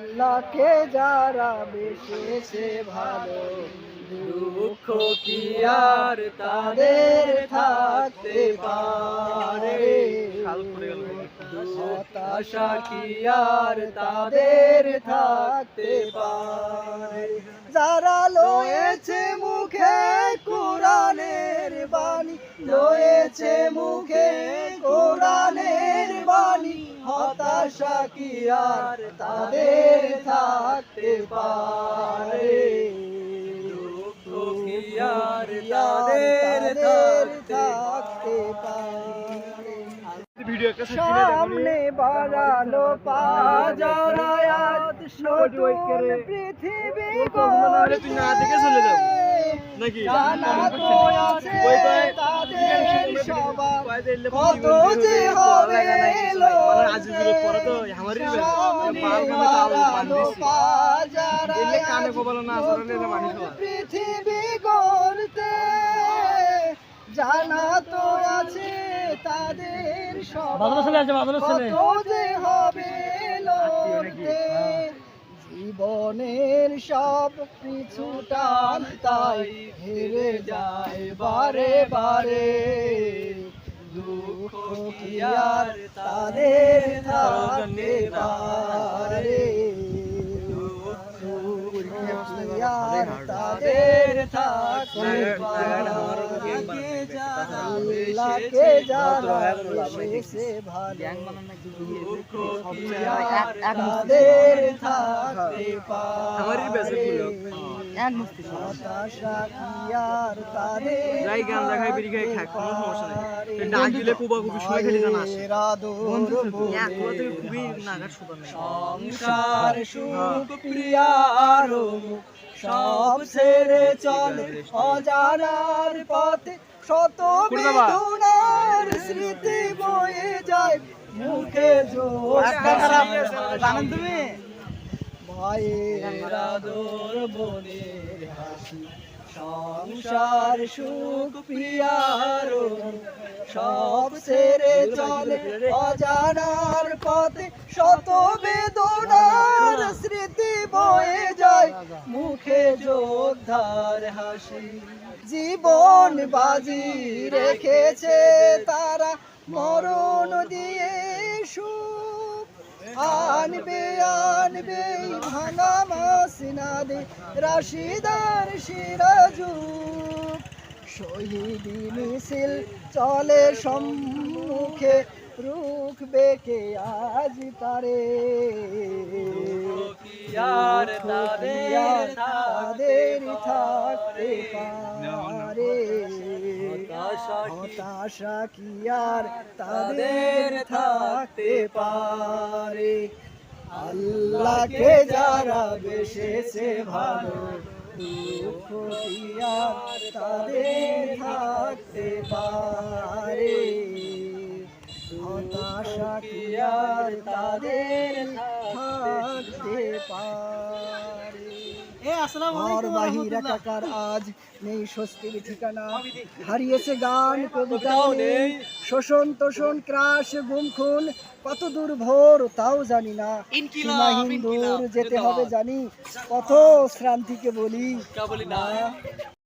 আল্লাহকে যারা বেসেছে ভালো, দুঃখ কি আর তাদের থাকতে পারে? হতাশা কি আর তাদের থাকতে পারে? যারা লয়েছে মুখে কোরআনের বাণী, লয়েছে মুখে কোরআনের বাণী, হতাশা কি আর তাদের থাকতে পারে? দুঃখ কি আর তাদের থাকতে পারে? সামনে বাড়ালো পাজারায়াত নতুন পৃথিবী গড়তে, জানাতো আছে তাদের সবার কত যে হবে লড়তে। সামনে বাড়ালো পাজারায়াত নতুন পৃথিবী গড়তে, জানাতো আছে তাদের কত যে হবে লড়তে। জীবনের সব কিছু টান তাই হেরে যায় বারে বারে, দুঃখ কি আর তাদের থাকতে পারে? তাদের থাকতে পারে? আল্লাহকে যারা বেসেছে ভালো, দুঃখ কি আর তাদের থাকতে পারে? হতাশা কি আর তাদের সংসার সুখ প্রিয়ার সব ছেড়ে চলে অজানার পথে, শত বেদনার স্মৃতি বয়ে যায় মুখে তুমি ভাইয়ের আদর বোনের হাসি। সংসার সুখ প্রিয়ার সব ছেড়ে চলে অজানার পথে, শত বেদনার স্মৃতি বয়ে যায় মুখে যোদ্ধার হাসি। জীবন বাজি রেখেছে তারা মরণ দিয়ে সুখ, আনবে আনবে ভাঙা মাসনাদে রাশিদার সিরাজু। শহীদি মিছিল চলে সম্মুখে, রুখবে কে আজ তারে? তাদের থাকতে পারে? হতাশা কি আর তাদের থাকতে পারে? আল্লাহকে যারা বেসেছে ভালো, দুঃখ কি আর তাদের থাকতে পারে? হতাশা কি আর তাদের থাকতে পারে? ঘর বাহির একাকার আজ নেই স্বস্তির ঠিকানা, হারিয়েছে গান কবিতা নেই, শোষণ তোষণ ক্রাশ গুম খুন, কত দূর ভোর তাও জানি না, সীমাহীন দূর যেতে হবে জানি, কত শ্রান্তিকে বলি না।